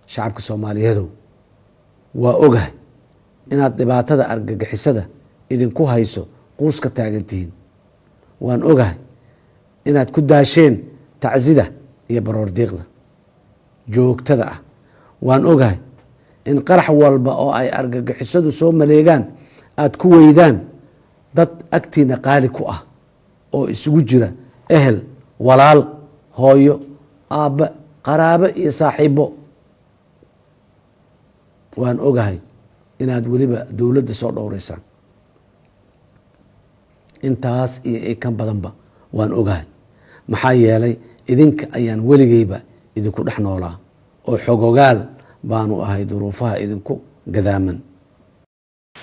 shacabka Soomaaliyeed waa ogahay inaad dhibaatada argagixisada idinku hayso quuska taagantihiin. waan ogahay inaad ku daasheen tacsida iyo baroor diiqda joogtada ah. waan ogahay in qarax walba oo ay argagixisadu soo maleegaan aad ku weydaan dad agtiina qaali ku ah oo isugu jira ehel, walaal, hooyo, aabba, qaraabo iyo saaxiibo. waan ogahay inaad weliba dowladda soo dhowraysaan. intaas iyo kan badanba waan ogahay. maxaa yeelay idinka ayaan weligeyba idinku dhex noolaa oo xogogaal baanu ahay duruufaha idinku gadaaman.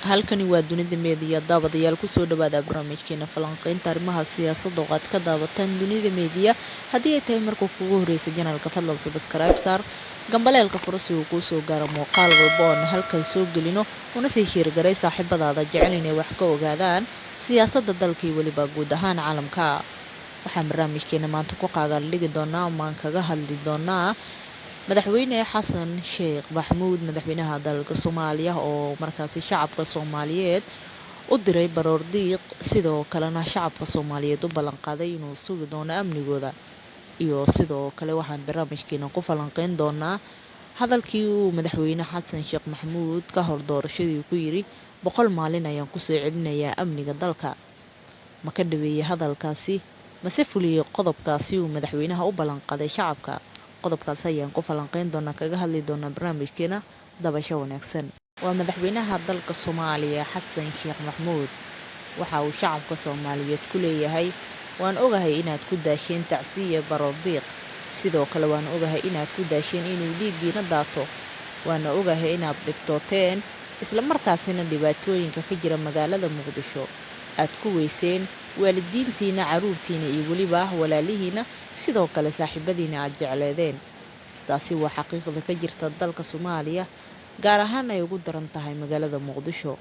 halkani waa Dunida Media. daawadayaal ku soo dhawaada barnaamijkeena falanqaynta arrimaha siyaasadda oo aad ka daawataan Dunida Media. haddii ay tahay marka kugu horeysa janaalka fadlan subscribe saar, gambaleelka furo si uu kuu soo gaaro muuqaal walba oo halkan soo gelino, una sii share garay saaxiibadaada jecel inay wax ka ogaadaan siyaasadda dalka iyo waliba guud ahaan caalamka. waxaan barnaamijkeena maanta ku qaadan dhigi doonaa ama aan kaga hadli doonaa madaxweyne xasan sheekh maxamuud, madaxweynaha dalka Soomaaliya oo markaasi shacabka Soomaaliyeed u diray baroor diiq, sidoo kalena shacabka Soomaaliyeed u ballan qaaday inuu sugi doono amnigooda. iyo sidoo kale waxaan barnaamijkeena ku falanqeyn doonaa hadalkii uu madaxweyne xasan sheekh maxamuud ka hor doorashadii ku yiri 100 maalin ayaan ku soo celinayaa amniga dalka. ma ka dhaweeyay hadalkaasi mase fuliyay qodobkaasi uu madaxweynaha u ballan qaaday shacabka? qodobkaas ayaan ku falanqeyn doonaa, kaga hadli doonaa barnaamijkeena dabasho wanaagsan. waa madaxweynaha dalka Soomaaliya xasan sheekh maxamuud. waxa uu shacabka Soomaaliyeed ku leeyahay waan ogahay inaad ku daasheen tacsiya baroor diiq, sidoo kale waan ogahay inaad ku daasheen inuu dhiiggiina daato, waana ogahay inaad dhibtooteen isla markaasina dhibaatooyinka ka jira magaalada Muqdisho aad ku weyseen waalidiintiina, caruurtiina iyo weliba walaalihiina, sidoo kale saaxiibadiina aad jecleedeen. taasi waa xaqiiqda ka jirta dalka Soomaaliya, gaar ahaan ay ugu daran tahay magaalada Muqdisho.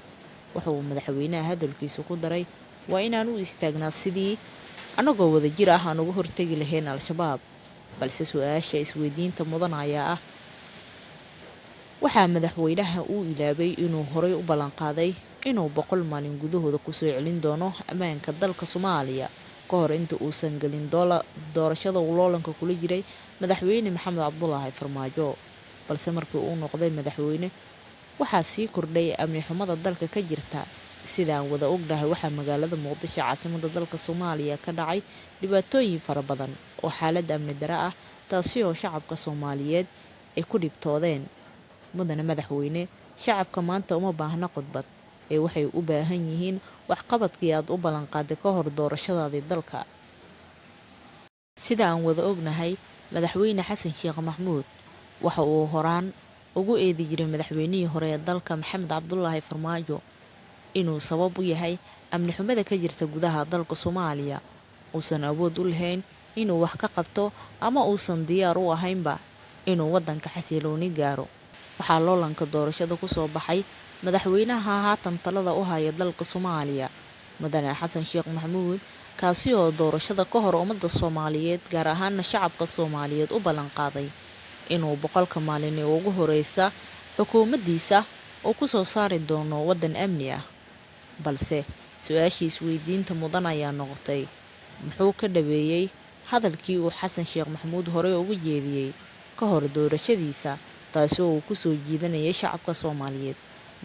waxa uu madaxweynaha hadalkiisa ku daray waa inaan u istaagnaa sidii anagoo wada jir ah aan uga hortagi lahayn al-shabaab. balse su-aasha isweydiinta mudan ayaa ah, waxaa madaxweynaha uu ilaabay inuu horay u ballan qaaday inuu 100 maalin gudahooda ku soo celin doono ammaanka dalka Soomaaliya ka hor inta uusan gelin doorashada loolanka kula jiray madaxweyne Maxamed Cabdullaahi Farmaajo. balse markii uu noqday madaxweyne waxaa sii kordhay amni xumada dalka ka jirta. sidaan wada ognahay waxaa magaalada Muqdisho caasimadda dalka Soomaaliya ka dhacay dhibaatooyin fara badan oo xaalad amni darro ah, taasi oo shacabka Soomaaliyeed ay ku dhibtoodeen. mudane madaxweyne, shacabka maanta uma baahna khudbad ee waxay u baahan yihiin waxqabadkii aad u ballan qaaday ka hor doorashadaadii dalka. sida aan wada ognahay madaxweyne xasan sheekh maxamuud waxa uu horaan ugu eedi jiray madaxweynihii hore ee dalka Maxamed Cabdullaahi Farmaajo inuu sabab u yahay amni xumada ka jirta gudaha dalka Soomaaliya, uusan awood u lahayn inuu wax ka qabto ama uusan diyaar u ahaynba inuu wadanka xasilooni gaaro. waxaa loolanka doorashada ku soo baxay madaxweynaha haatan talada u haya dalka Soomaaliya, mudane xasan sheekh maxamuud, kaasi oo doorashada ka hor ummadda Soomaaliyeed gaar ahaan shacabka Soomaaliyeed u ballan qaaday inuu 100 maalin ee ugu horeysa xukuumaddiisa uu ku soo saari doono wadan amni ah. balse su-aashii isweydiinta mudan ayaa noqotay, muxuu ka dhaweeyay hadalkii uu xasan sheekh maxamuud horey ugu jeediyey ka hor doorashadiisa, taasi oo uu ku soo jiidanayay shacabka Soomaaliyeed.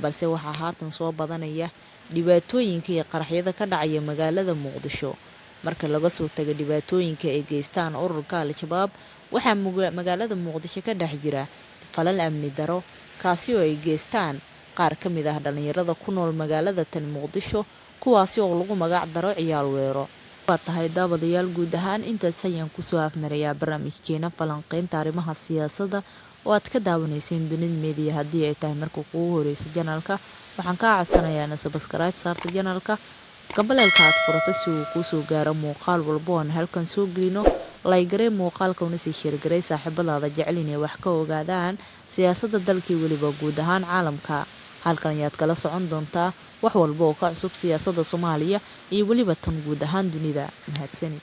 balse waxaa haatan soo badanaya dhibaatooyinka iyo qaraxyada ka dhacaya magaalada Muqdisho. marka laga soo tago dhibaatooyinka ay geystaan ururka al-shabaab, waxaa magaalada Muqdisho ka dhex jira falal amni daro, kaasi oo ay geystaan qaar ka mid ah dhalinyarada ku nool magaalada tan Muqdisho, kuwaasi oo lagu magac daro ciyaal weero. waa tahay daawadayaal, guud ahaan intaas ayaan kusoo afmarayaa barnaamijkeena falanqeynta arrimaha siyaasadda oo aad ka daawanayseen Dunida Media. haddii ay tahay marka kugu horeysa janaalka, waxaan kaa codsanayaa inaad subscribe saarta janaalka, gambaleelka aad furato si uu kuu soo gaaro muuqaal walba oo aan halkan soo gelino. laygaree muuqaalka una sii share garay saaxiibadaada jecel inay wax ka ogaadaan siyaasadda dalka iyo weliba guud ahaan caalamka. halkan ayaad kala socon doontaa wax walba oo ka cusub siyaasadda Soomaaliya iyo weliba tan guud ahaan dunida. mahadsanid.